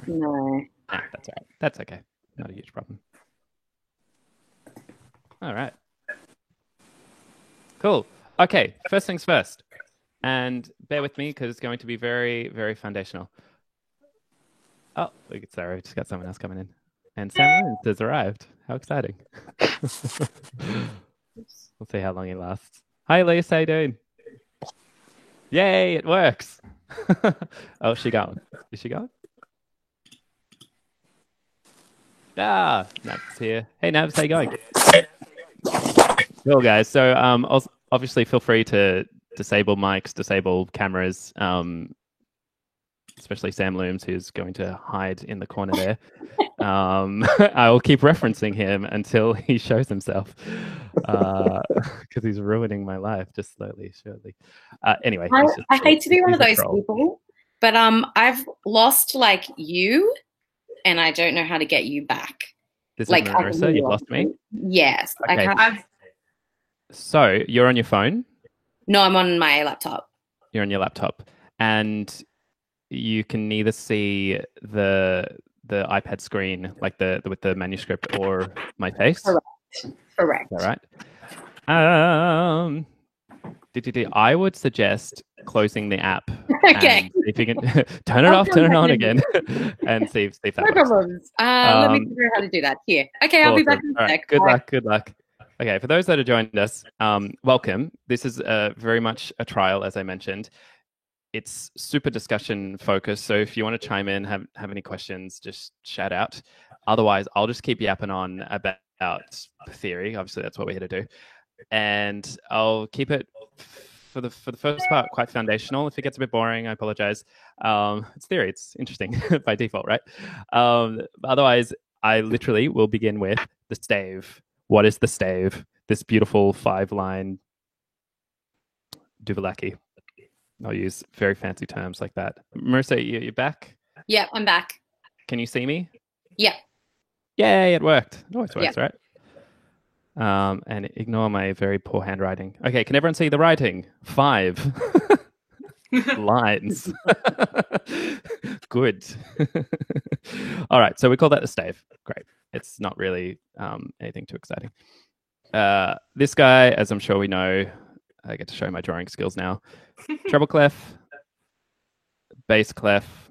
No. That's all right. That's okay. Not a huge problem. All right. Cool. Okay. First things first. And bear with me because it's going to be very, very foundational. Oh, look at Sarah. Just got someone else coming in. And Sam Lewis has arrived. How exciting. We'll see how long he lasts. Hi, Elise. How you doing? Yay, it works. Oh, she going? Is she going? Ah, Nabs here. Hey, Nabs, how you going? Cool, guys. So, obviously, feel free to disable mics, disable cameras, especially Sam Looms, who's going to hide in the corner there. I will keep referencing him until he shows himself, because he's ruining my life just slowly, surely. Anyway, I hate to be one he's of a those troll. people, but I've lost like you, and I don't know how to get you back. This is Like I can hear Marissa. You've you, lost me. yes, I Okay. can't. So you're on your phone. No, I'm on my laptop. You're on your laptop, and you can neither see the iPad screen, like the with the manuscript, or my face. Correct. Correct. All right. I would suggest closing the app. Okay. And if you can turn it off, turn it on again, and see if that No works. problems. Let me figure out how to do that. Here. Okay, I'll be back in a All right. sec. Good Bye. luck. Good luck. Okay, for those that have joined us, welcome. This is very much a trial, as I mentioned. It's super discussion focused, so if you want to chime in, have any questions, just shout out. Otherwise, I'll just keep yapping on about theory. Obviously, that's what we're here to do, and I'll keep it for the first part quite foundational. If it gets a bit boring, I apologize. It's theory; it's interesting by default, right? Otherwise, I literally will begin with the stave. What is the stave? This beautiful 5-line Duvallaki. I'll use very fancy terms like that. Marissa, you're back? Yep, I'm back. Can you see me? Yep. Yay, it worked. It always works, Yep. right? And ignore my very poor handwriting. Okay, can everyone see the writing? 5 lines. Good. All right, so we call that the stave. Great. It's not really anything too exciting. This guy, as I'm sure we know, I get to show my drawing skills now. Treble clef, bass clef.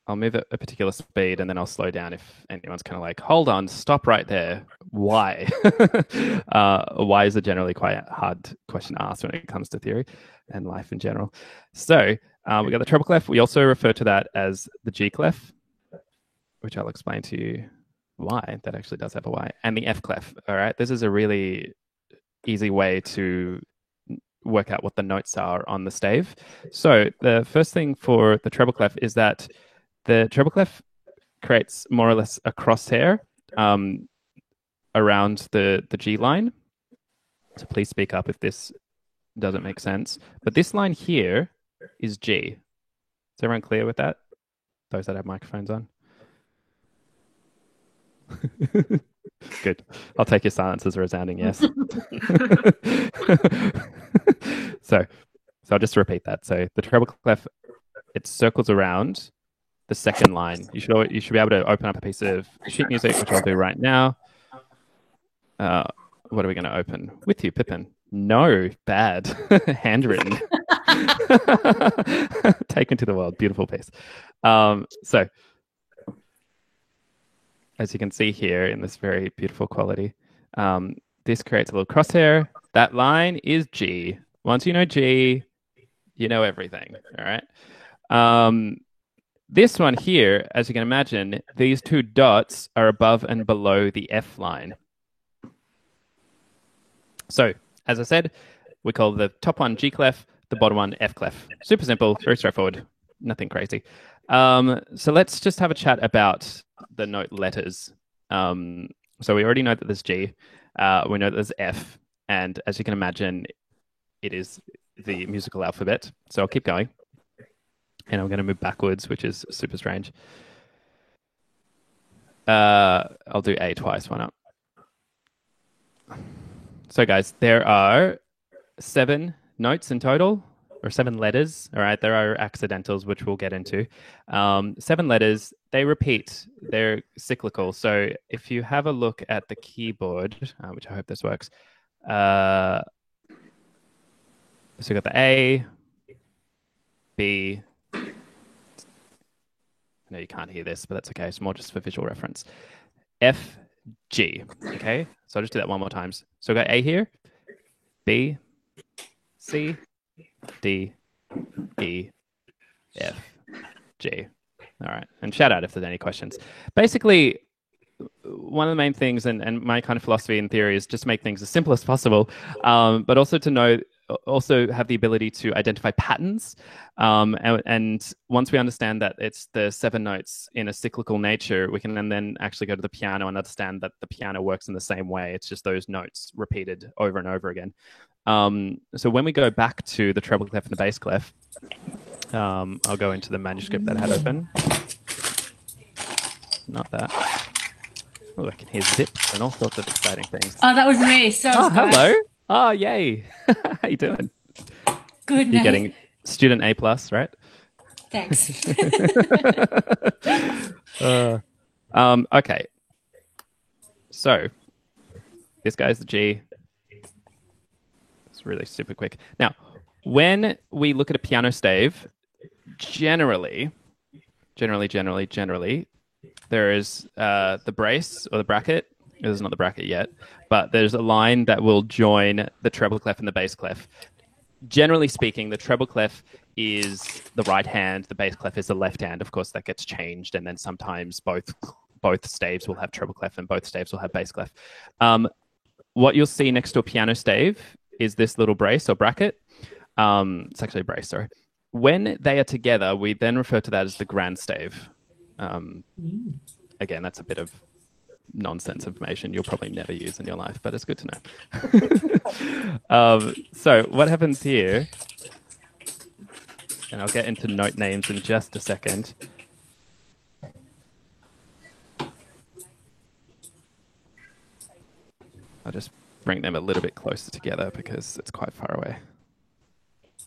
I'll move at a particular speed and then I'll slow down if anyone's kind of like, hold on, stop right there. Why? Why is a generally quite a hard question to ask when it comes to theory and life in general. So we got the treble clef. We also refer to that as the G clef, which I'll explain to you why. That actually does have a Y. And the F clef. All right. This is a really easy way to work out what the notes are on the stave. So the first thing for the treble clef is that the treble clef creates more or less a crosshair around the G line. So please speak up if this doesn't make sense. But this line here is G. Is everyone clear with that? Those that have microphones on. Good. I'll take your silence as a resounding yes. so I'll just repeat that. So the treble clef, it circles around the second line. You should be able to open up a piece of sheet music, which I'll do right now. What are we going to open? With you, Pippin. No, bad. Handwritten. Taken to the world. Beautiful piece. So as you can see here in this very beautiful quality, this creates a little crosshair. That line is G. Once you know G, you know everything. All right. This one here, as you can imagine, these two dots are above and below the F line. So, as I said, we call the top one G clef, the bottom one F clef. Super simple, very straightforward, nothing crazy. So let's just have a chat about the note letters. So we already know that there's G, we know that there's F, and as you can imagine, it is the musical alphabet. So I'll keep going. And I'm going to move backwards, which is super strange. I'll do A twice, why not? So guys, there are 7 notes in total. or 7 letters. All right, there are accidentals, which we'll get into. 7 letters, they repeat, they're cyclical. So if you have a look at the keyboard, which I hope this works, so we've got the A, B. I know you can't hear this, but that's okay. It's more just for visual reference. F, G. Okay, so I'll just do that one more time. So we've got A here, B, C, D, E, F, G. All right. And shout out if there's any questions. Basically, one of the main things and my kind of philosophy and theory is just make things as simple as possible, but also to know, also have the ability to identify patterns. And once we understand that it's the 7 notes in a cyclical nature, we can then actually go to the piano and understand that the piano works in the same way. It's just those notes repeated over and over again. So when we go back to the treble clef and the bass clef, I'll go into the manuscript that I had open. Not that. Oh, I can hear zips and all sorts of exciting things. Oh, that was me. So hello. Oh, yay. How you doing? Good. You're getting student A+, right? Thanks. Okay. So this guy's the G. It's really super quick. Now, when we look at a piano stave, generally, there is the brace or the bracket. This is not the bracket yet, but there's a line that will join the treble clef and the bass clef. Generally speaking, the treble clef is the right hand, the bass clef is the left hand. Of course, that gets changed, and then sometimes both staves will have treble clef and both staves will have bass clef. What you'll see next to a piano stave is this little brace or bracket. It's actually a brace, sorry. When they are together, we then refer to that as the grand stave. Again, that's a bit of nonsense information you'll probably never use in your life, but it's good to know. So what happens here, and I'll get into note names in just a second. I'll just bring them a little bit closer together because it's quite far away.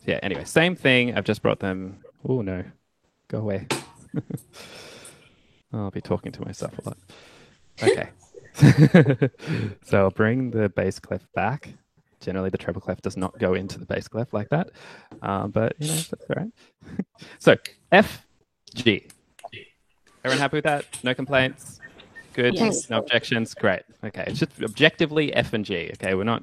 Yeah, anyway, same thing. I've just brought them. Oh, no. Go away. I'll be talking to myself a lot. Okay. So I'll bring the bass clef back. Generally, the treble clef does not go into the bass clef like that. But, you know, that's all right. So, F, G. Everyone happy with that? No complaints? Good? Yes. No objections? Great. Okay. It's just objectively F and G. Okay. We're not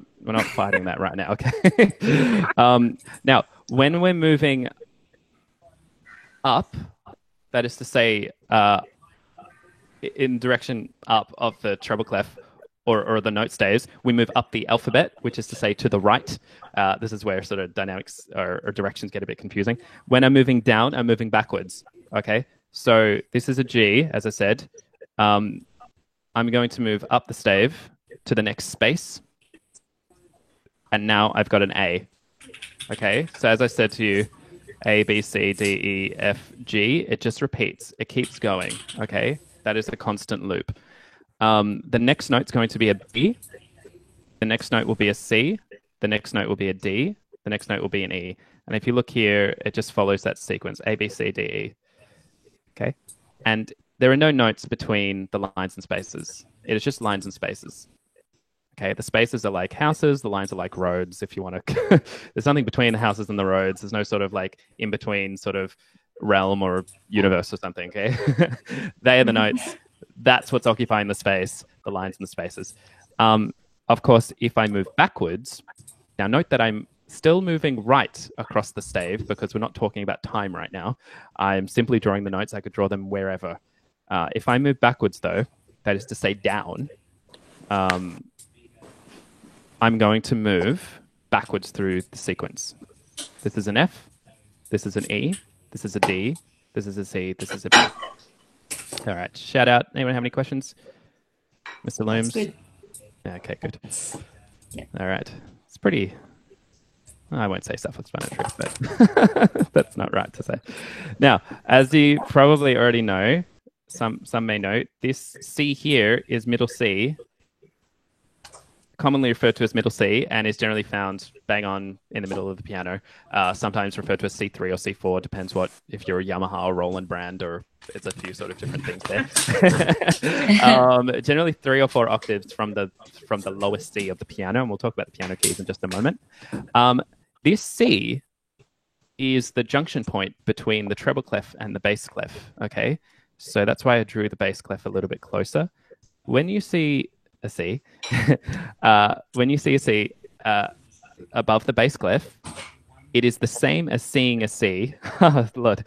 fighting that right now. Okay. Now, when we're moving up, that is to say, in direction up of the treble clef or the note staves, we move up the alphabet, which is to say to the right. This is where sort of dynamics or directions get a bit confusing. When I'm moving down, I'm moving backwards. Okay. So this is a G, as I said. I'm going to move up the stave to the next space. And now I've got an A. Okay, so as I said to you, A, B, C, D, E, F, G, it just repeats. It keeps going, okay? That is a constant loop. The next note's going to be a B. The next note will be a C. The next note will be a D. The next note will be an E. And if you look here, it just follows that sequence, A, B, C, D, E. Okay? And there are no notes between the lines and spaces. It is just lines and spaces. Okay, the spaces are like houses, the lines are like roads, if you want to. There's nothing between the houses and the roads. There's no sort of like in between sort of realm or universe or something, okay? They are the notes. That's what's occupying the space, the lines and the spaces. Of course, if I move backwards, now note that I'm still moving right across the stave because we're not talking about time right now. I'm simply drawing the notes. I could draw them wherever. If I move backwards, though, that is to say down, I'm going to move backwards through the sequence. This is an F, this is an E, this is a D, this is a C, this is a B. All right, shout out. Anyone have any questions? Mr. Looms? That's good. Okay, good. Yeah. All right. It's pretty... I won't say self-explanatory, but that's not right to say. Now, as you probably already know, some may know, this C here is middle C, commonly referred to as middle C and is generally found bang on in the middle of the piano. Sometimes referred to as C3 or C4, depends if you're a Yamaha or Roland brand, or it's a few sort of different things there. Generally 3 or 4 octaves from the lowest C of the piano, and we'll talk about the piano keys in just a moment. This C is the junction point between the treble clef and the bass clef. Okay, so that's why I drew the bass clef a little bit closer. When you see a C, above the bass clef, it is the same as seeing a C. Lord,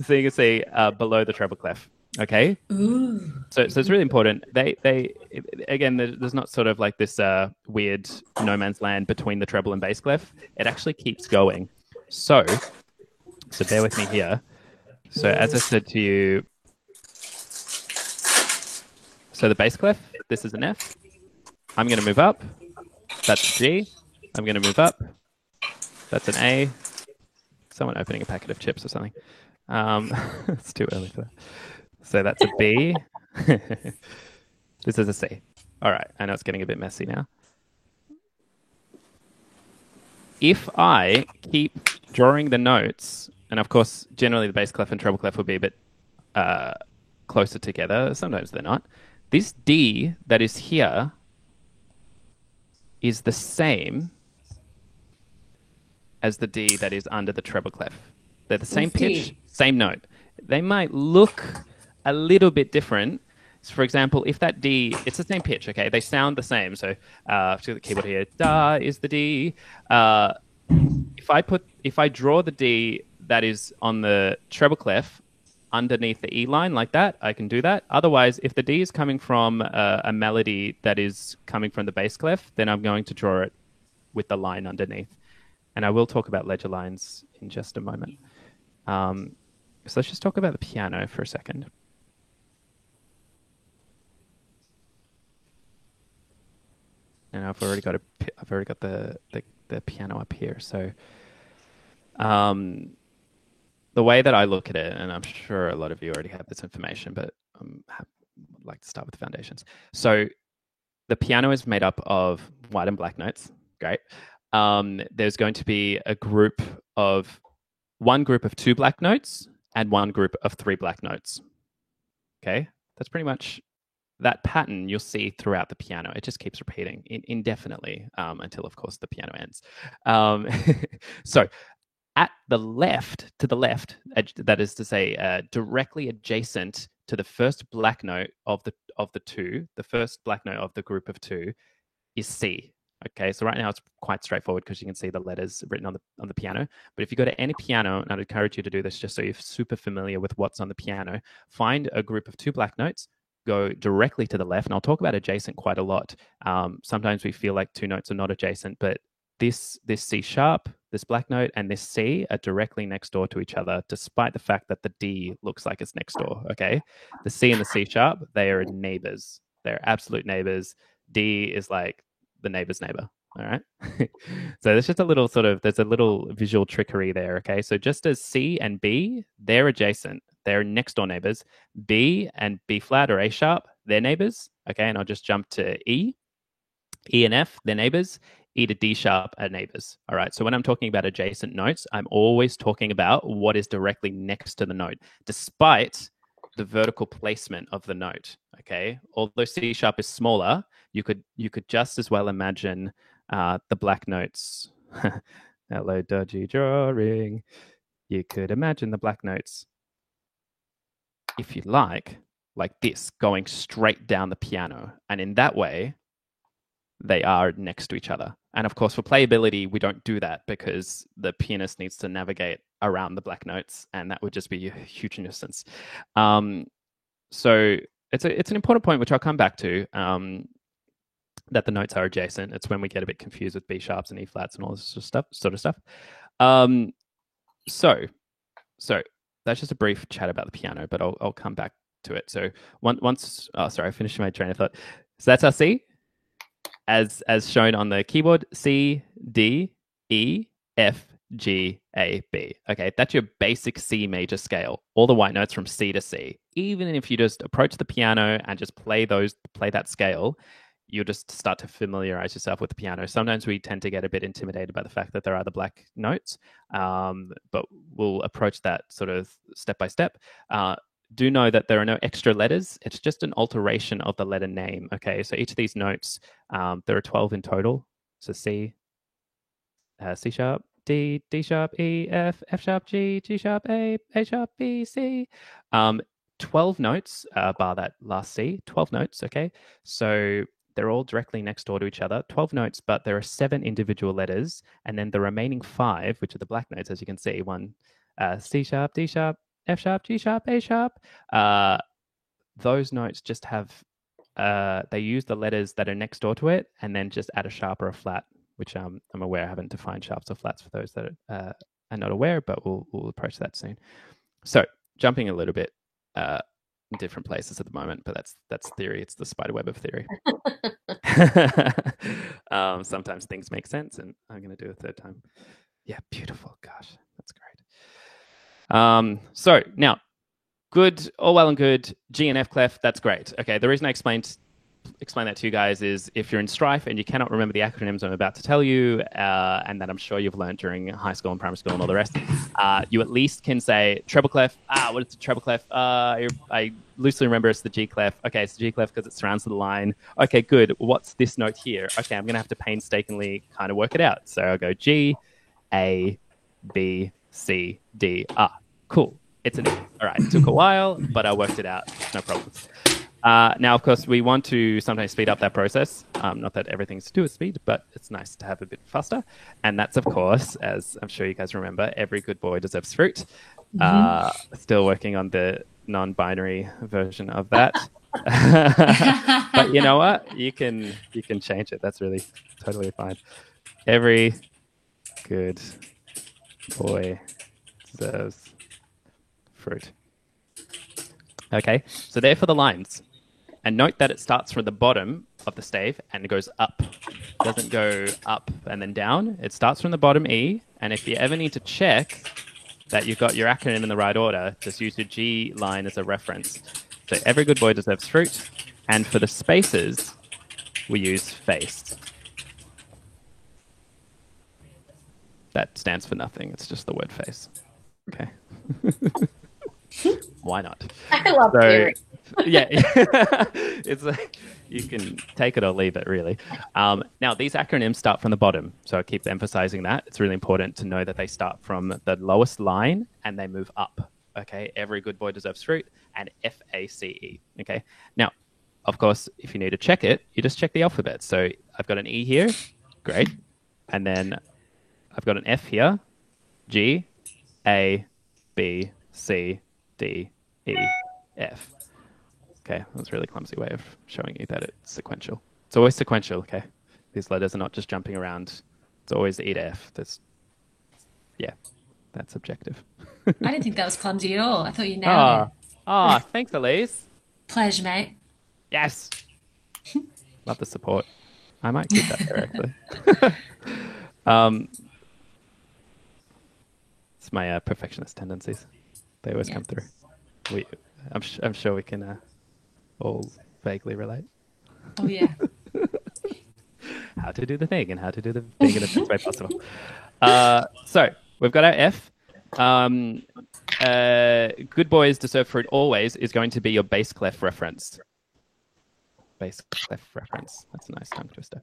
seeing a C below the treble clef. Okay. Ooh. So it's really important. There's not sort of like this weird no man's land between the treble and bass clef. It actually keeps going. So bear with me here. So as I said to you, so the bass clef, this is an F. I'm going to move up. That's a G. I'm going to move up. That's an A. Someone opening a packet of chips or something. It's too early for that. So that's a B. This is a C. All right. I know it's getting a bit messy now. If I keep drawing the notes, and of course, generally the bass clef and treble clef will be a bit closer together. Sometimes they're not. This D that is here is the same as the D that is under the treble clef. They're the same pitch, same note. They might look a little bit different. So for example, if that D, it's the same pitch, okay? They sound the same. So to the keyboard here, da is the D. If I draw the D that is on the treble clef underneath the E line like that, I can do that. Otherwise, if the D is coming from a melody that is coming from the bass clef, then I'm going to draw it with the line underneath. And I will talk about ledger lines in just a moment. So let's just talk about the piano for a second. And I've already got the piano up here. So the way that I look at it, and I'm sure a lot of you already have this information, but I'd like to start with the foundations. So the piano is made up of white and black notes. Great. There's going to be one group of 2 black notes and one group of 3 black notes. Okay. That's pretty much that pattern you'll see throughout the piano. It just keeps repeating indefinitely until, of course, the piano ends. So to the left, that is to say, directly adjacent to the first black note of the 2, the first black note of the group of 2 is C. Okay, so right now it's quite straightforward because you can see the letters written on the piano. But if you go to any piano, and I'd encourage you to do this just so you're super familiar with what's on the piano, find a group of 2 black notes, go directly to the left, and I'll talk about adjacent quite a lot. Sometimes we feel like 2 notes are not adjacent, but this C sharp, this black note, and this C are directly next door to each other, despite the fact that the D looks like it's next door. Okay, the C and the C sharp, they are neighbors. They're absolute neighbors. D is like the neighbor's neighbor. All right. So there's just there's a little visual trickery there. Okay. So just as C and B, they're adjacent. They're next door neighbors. B and B flat or A sharp, they're neighbors. Okay. And I'll just jump to E. E and F, they're neighbors. E to D sharp are neighbors. All right. So when I'm talking about adjacent notes, I'm always talking about what is directly next to the note, despite the vertical placement of the note. Okay. Although C sharp is smaller, you could just as well imagine the black notes. Hello, dodgy drawing. You could imagine the black notes, if you like this, going straight down the piano. And in that way, they are next to each other. And of course, for playability, we don't do that because the pianist needs to navigate around the black notes, and that would just be a huge nuisance. So it's an important point, which I'll come back to, that the notes are adjacent. It's when we get a bit confused with B sharps and E flats and all this sort of stuff. So that's just a brief chat about the piano, but I'll come back to it. So I finished my train of thought. So that's our C, as shown on the keyboard: C, D, E, F, G, A, B. Okay, that's your basic C major scale. All the white notes from C to C. Even if you just approach the piano and just play that scale, you'll just start to familiarize yourself with the piano. Sometimes we tend to get a bit intimidated by the fact that there are the black notes, but we'll approach that sort of step by step. Do know that there are no extra letters. It's just an alteration of the letter name. Okay, so each of these notes, there are 12 in total. So C, C sharp, D, D sharp, E, F, F sharp, G, G sharp, A sharp, B, C. 12 notes, bar that last C, 12 notes, okay? So they're all directly next door to each other, 12 notes, but there are 7 individual letters, and then the remaining 5, which are the black notes, as you can see, one C sharp, D sharp, F sharp, G sharp, A sharp. Those notes just have, they use the letters that are next door to it, and then just add a sharp or a flat, which I'm aware I haven't defined sharps or flats for those that are not aware, but we'll approach that soon. So jumping a little bit, in different places at the moment, but that's theory. It's the spider web of theory. Sometimes things make sense, and I'm going to do a third time. Yeah, beautiful. Gosh, that's great. So now, good, all well and good. G and F clef, that's great. Okay, the reason I explain that to you guys is if you're in Strife and you cannot remember the acronyms I'm about to tell you, and that I'm sure you've learned during high school and primary school and all the rest, you at least can say treble clef. What is the treble clef? I loosely remember it's the G clef. Okay, it's the G clef because it surrounds the line. Okay, good. What's this note here? Okay, I'm going to have to painstakingly kind of work it out. So I'll go G, A, B, C, D. Cool. It's an E. All right, it took a while, but I worked it out. No problems. Now, of course, we want to sometimes speed up that process. Not that everything's to do with speed, but it's nice to have a bit faster. And that's, of course, as I'm sure you guys remember, every good boy deserves fruit. Still working on the non-binary version of that. But you know what? You can change it. That's really totally fine. Every good boy deserves fruit. Okay, so there for the lines. And note that it starts from the bottom of the stave and it goes up. It doesn't go up and then down. It starts from the bottom E, and if you ever need to check that you've got your acronym in the right order, just use your G line as a reference. So every good boy deserves fruit. And for the spaces, we use face. That stands for nothing. It's just the word face. Okay. Why not? I love theory. Yeah, it's like you can take it or leave it, really. Now, these acronyms start from the bottom, so I keep emphasizing that. It's really important to know that they start from the lowest line and they move up. Okay, every good boy deserves fruit, and FACE. Okay, now, of course, if you need to check it, you just check the alphabet. So I've got an E here, great, and then I've got an F here, G, A, B, C, D, E, F. Okay, that was a really clumsy way of showing you that it's sequential. It's always sequential, okay? These letters are not just jumping around. It's always E to F. That's objective. I didn't think that was clumsy at all. I thought you nailed it. Thanks, Elise. Pleasure, mate. Yes. Love the support. I might keep that there, actually. It's my perfectionist tendencies. They always come through. I'm sure we can all vaguely relate. Oh, yeah. How to do the thing and how to do the thing in the best way possible. So we've got our F. Good boys deserve fruit always is going to be your bass clef reference. Bass clef reference. That's a nice tongue twister.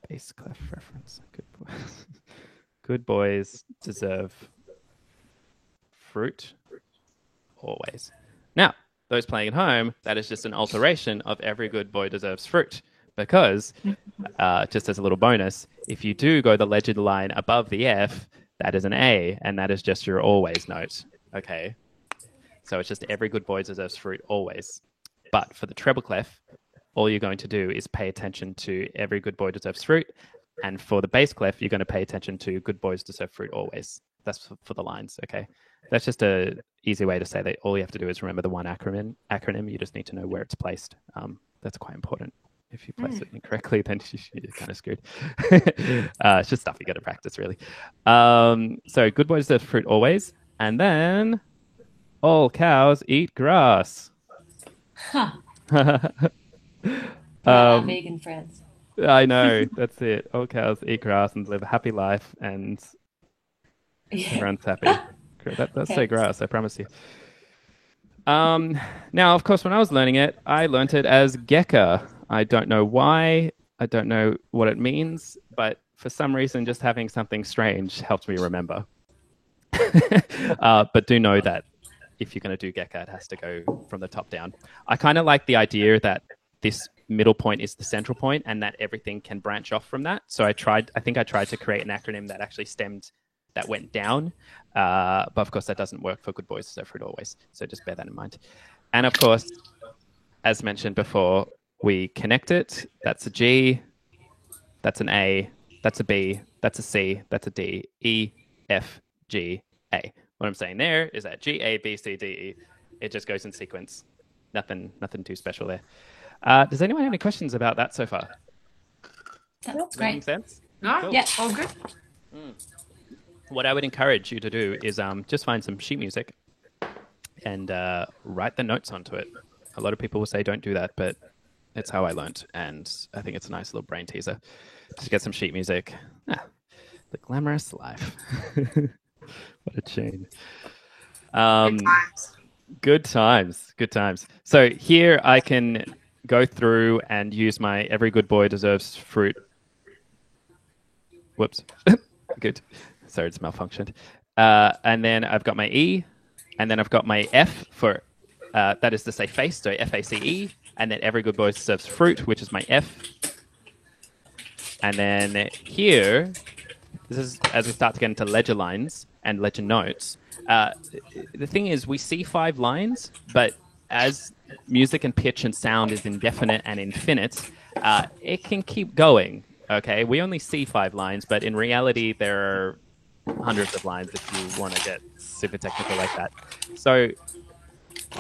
Bass clef reference. Good boys. Good boys deserve fruit always. Now, those playing at home, that is just an alteration of every good boy deserves fruit. Because, just as a little bonus, if you do go the legend line above the F, that is an A, and that is just your always note. Okay? So it's just every good boy deserves fruit always. But for the treble clef, all you're going to do is pay attention to every good boy deserves fruit. And for the bass clef, you're going to pay attention to good boys deserve fruit always. That's for the lines, okay? That's just a easy way to say that all you have to do is remember the one acronym. You just need to know where it's placed. That's quite important. If you place it incorrectly, then you're kind of screwed. It's just stuff you got to practice, really. So good boys deserve fruit always. And then all cows eat grass. Huh. our Um, vegan friends. I know, that's it. All cows eat grass and live a happy life, and Yeah. everyone's happy. That's so Thanks. grass, I promise you. Um, Now, of course, when I was learning it, I learnt it as Gecko. I don't know why. I don't know what it means, but for some reason, just having something strange helps me remember. But do know that if you're going to do Gecko, it has to go from the top down. I kind of like the idea that this middle point is the central point and that everything can branch off from that. So I think I tried to create an acronym that actually that went down. But of course, that doesn't work for Good Boys, So Fruit Always. So just bear that in mind. And of course, as mentioned before, we connect it. That's a G, that's an A, that's a B, that's a C, that's a D, E, F, G, A. What I'm saying there is that G, A, B, C, D, E. It just goes in sequence. Nothing too special there. Does anyone have any questions about that so far? That's Making great. sense? No, Cool. Yeah. all good. What I would encourage you to do is just find some sheet music and write the notes onto it. A lot of people will say don't do that, but it's how I learnt, and I think it's a nice little brain teaser. Just get some sheet music. The glamorous life. What a tune. Good times. Good times. So here I can go through and use my Every Good Boy Deserves Fruit. Whoops. Good. Sorry, it's malfunctioned. And then I've got my E, and then I've got my F for, that is to say face, so FACE, and then Every Good Boy Deserves Fruit, which is my F. And then here, this is as we start to get into ledger lines and ledger notes. The thing is, we see 5 lines, but as music and pitch and sound is indefinite and infinite, it can keep going. Okay, we only see 5 lines, but in reality, there are hundreds of lines if you want to get super technical like that. So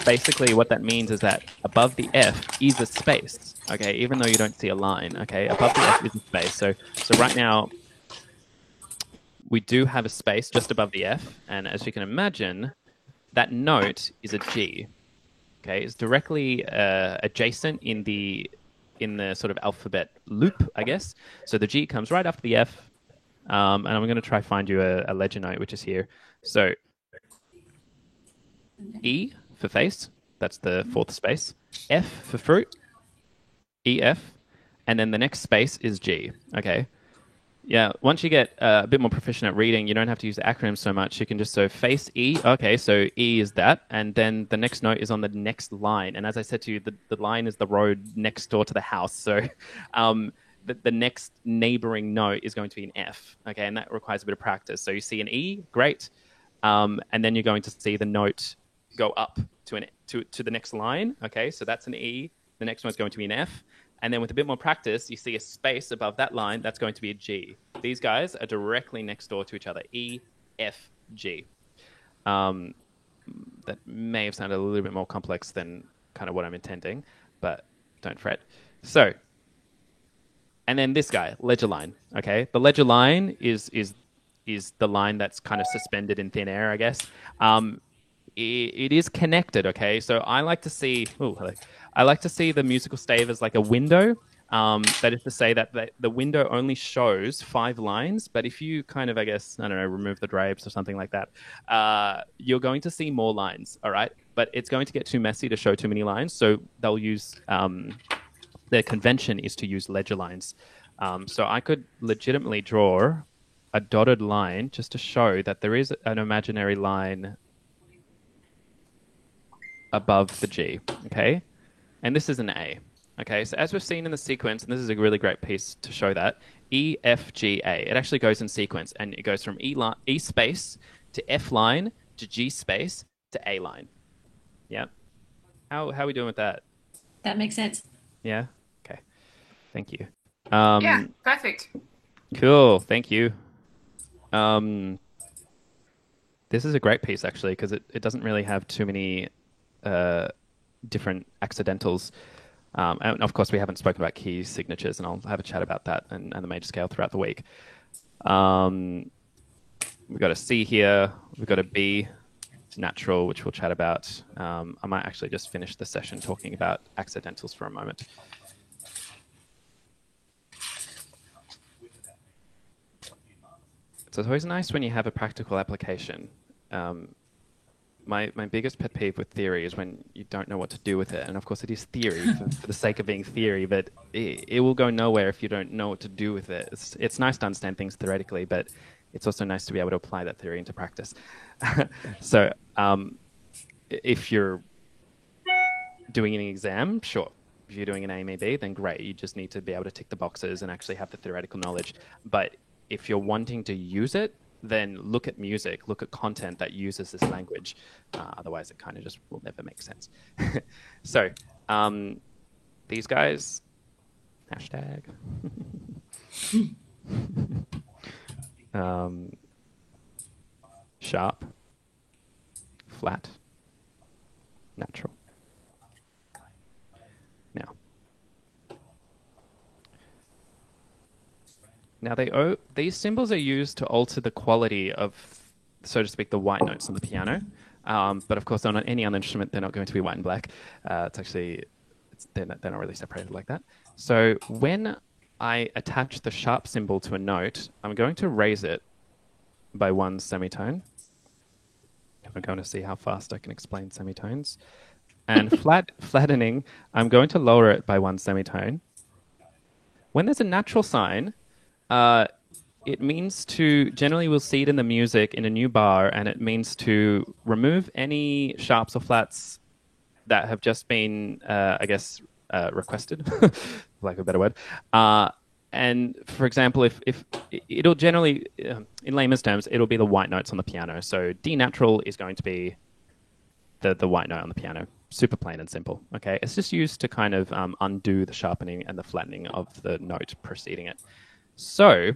basically, what that means is that above the F is a space. Okay, even though you don't see a line. Okay, above the F is a space. So right now, we do have a space just above the F, and as you can imagine, that note is a G. Okay, it's directly adjacent in the sort of alphabet loop, I guess. So the G comes right after the F, and I'm going to try find you a ledger note, which is here. So E for face, that's the 4th space. F for fruit, E, F, and then the next space is G. Okay. Yeah, once you get a bit more proficient at reading, you don't have to use the acronyms so much. You can just face E. Okay, so E is that. And then the next note is on the next line. And as I said to you, the line is the road next door to the house. So the next neighboring note is going to be an F. Okay, and that requires a bit of practice. So you see an E, great. And then you're going to see the note go up to the next line. Okay, so that's an E. The next one's going to be an F. And then with a bit more practice, you see a space above that line. That's going to be a G. These guys are directly next door to each other. E, F, G. That may have sounded a little bit more complex than kind of what I'm intending, but don't fret. So, and then this guy, ledger line. Okay, the ledger line is the line that's kind of suspended in thin air, I guess. It is connected. Okay, so I like to see. Oh, hello. I like to see the musical stave as like a window. That is to say that the window only shows 5 lines, but if you kind of, I guess, I don't know, remove the drapes or something like that, you're going to see more lines. All right, but it's going to get too messy to show too many lines, so they'll use. Their convention is to use ledger lines. So I could legitimately draw a dotted line just to show that there is an imaginary line above the G, okay? And this is an A, okay? So as we've seen in the sequence, and this is a really great piece to show that, E, F, G, A. It actually goes in sequence, and it goes from E space to F line to G space to A line. Yeah? How are we doing with that? That makes sense. Yeah? Okay. Thank you. Yeah, perfect. Cool. Thank you. This is a great piece, actually, because it doesn't really have too many different accidentals. And of course, we haven't spoken about key signatures, and I'll have a chat about that and the major scale throughout the week. We've got a C here. We've got a B. It's natural, which we'll chat about. I might actually just finish the session talking about accidentals for a moment. So it's always nice when you have a practical application. My biggest pet peeve with theory is when you don't know what to do with it. And of course, it is theory for the sake of being theory, but it will go nowhere if you don't know what to do with it. It's nice to understand things theoretically, but it's also nice to be able to apply that theory into practice. So if you're doing an exam, sure. If you're doing an AMEB, then great. You just need to be able to tick the boxes and actually have the theoretical knowledge. But if you're wanting to use it, then look at music, look at content that uses this language. Otherwise, it kind of just will never make sense. So these guys, hashtag. Sharp, flat, natural. Now these symbols are used to alter the quality of, so to speak, the white notes on the piano. But of course, on any other instrument, they're not going to be white and black. They're not really separated like that. So when I attach the sharp symbol to a note, I'm going to raise it by one semitone. I'm going to see how fast I can explain semitones. And flattening, I'm going to lower it by one semitone. When there's a natural sign, it means to, generally we'll see it in the music in a new bar, and it means to remove any sharps or flats that have just been, requested, for lack of a better word. And for example, if it'll generally, in layman's terms, it'll be the white notes on the piano. So D natural is going to be the white note on the piano. Super plain and simple. Okay, it's just used to kind of undo the sharpening and the flattening of the note preceding it. So,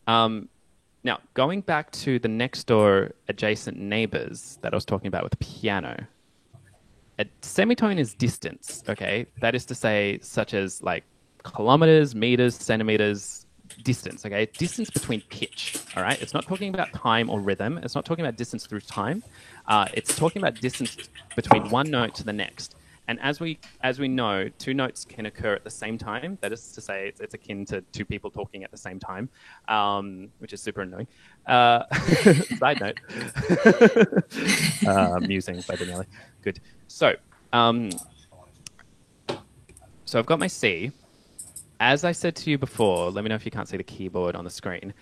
now going back to the next door adjacent neighbors that I was talking about with the piano, a semitone is distance. Okay, that is to say, such as like kilometers, meters, centimeters, distance. Okay, distance between pitch. All right, it's not talking about time or rhythm. It's not talking about distance through time. It's talking about distance between one note to the next. And as we know, two notes can occur at the same time. That is to say, it's akin to two people talking at the same time, which is super annoying. Side note. Musings by Daniele. Good. So I've got my C. As I said to you before, let me know if you can't see the keyboard on the screen.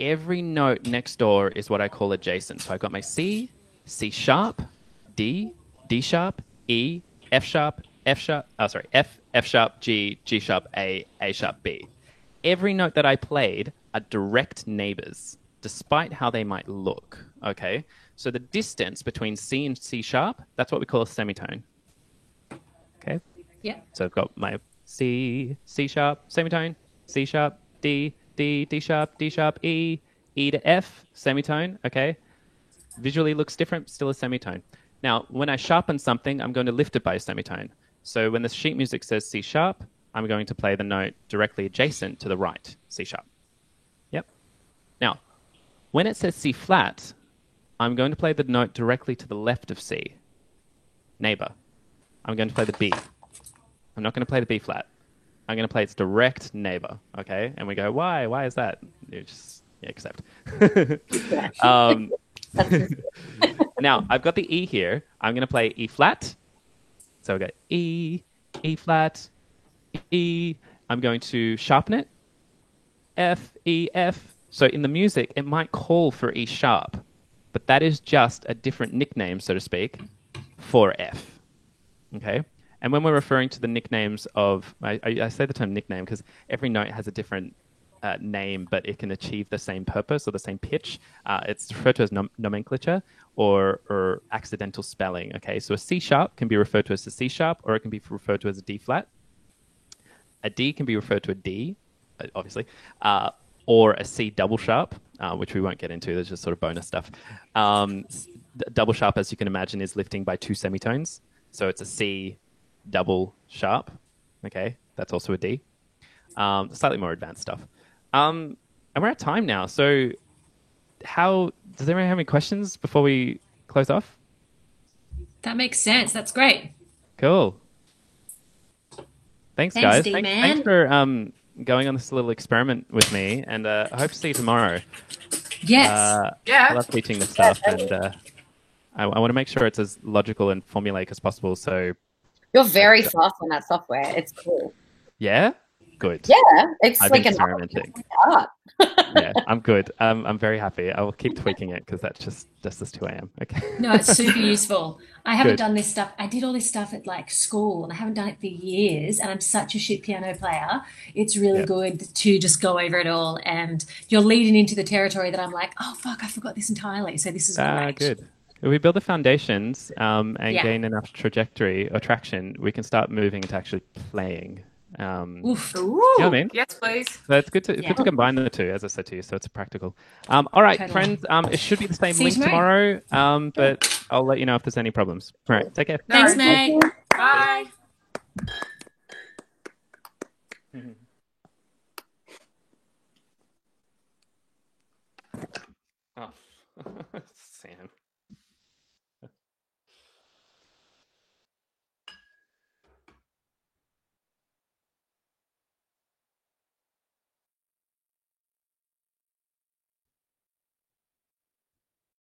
Every note next door is what I call adjacent. So I've got my C, C sharp, D, D sharp, E, F sharp, F sharp, G, G sharp, A sharp, B. Every note that I played are direct neighbors, despite how they might look, okay? So the distance between C and C sharp, that's what we call a semitone, okay? Yeah. So I've got my C, C sharp, semitone, C sharp, D, D, D sharp, E, E to F, semitone, okay? Visually looks different, still a semitone. Now, when I sharpen something, I'm going to lift it by a semitone. So when the sheet music says C sharp, I'm going to play the note directly adjacent to the right, C sharp. Yep. Now, when it says C flat, I'm going to play the note directly to the left of C, neighbor. I'm going to play the B. I'm not going to play the B flat. I'm going to play its direct neighbor, okay? And we go, why? Why is that? You just, yeah, accept. Now, I've got the E here. I'm going to play E flat. So we go E, E flat, E. I'm going to sharpen it. F, E, F. So in the music, it might call for E sharp, but that is just a different nickname, so to speak, for F. Okay? And when we're referring to the nicknames of, I say the term nickname because every note has a different name, but it can achieve the same purpose or the same pitch. It's referred to as nomenclature or accidental spelling. Okay, so a C sharp can be referred to as a C sharp, or it can be referred to as a D flat. A D can be referred to a D, obviously, or a C double sharp, which we won't get into. There's just sort of bonus stuff. Double sharp, as you can imagine, is lifting by two semitones. So it's a C double sharp. Okay, that's also a D. Slightly more advanced stuff. And we're at time now. So does anyone have any questions before we close off? That makes sense. That's great. Cool. Thanks guys. D-Man. Thanks for going on this little experiment with me, and I hope to see you tomorrow. Yes. I Yeah. love teaching this stuff, and I want to make sure it's as logical and formulaic as possible. So, You're very fast on that software. It's cool. yeah, good. Yeah, it's I've like been an experimenting. art. Yeah, I'm good. I'm very happy. I will keep tweaking it because that's just as who I am. Okay. No, it's super useful. I haven't Good. done this stuff. I did all this stuff at like school and I haven't done it for years. And I'm such a shit piano player. It's really Yeah. good to just go over it all. And you're leading into the territory that I'm like, oh, fuck, I forgot this entirely. So this is great. Good. If we build the foundations and Yeah. gain enough trajectory or traction, we can start moving into actually playing. Oof. Ooh, You know what I mean? yes, please. So it's good to Yeah. combine the two, as I said to you. So it's practical. All right, Totally. friends. It should be the same See you link tomorrow. But I'll let you know if there's any problems. All right, take care. Thanks, No. mate. Bye. Oh, Sam.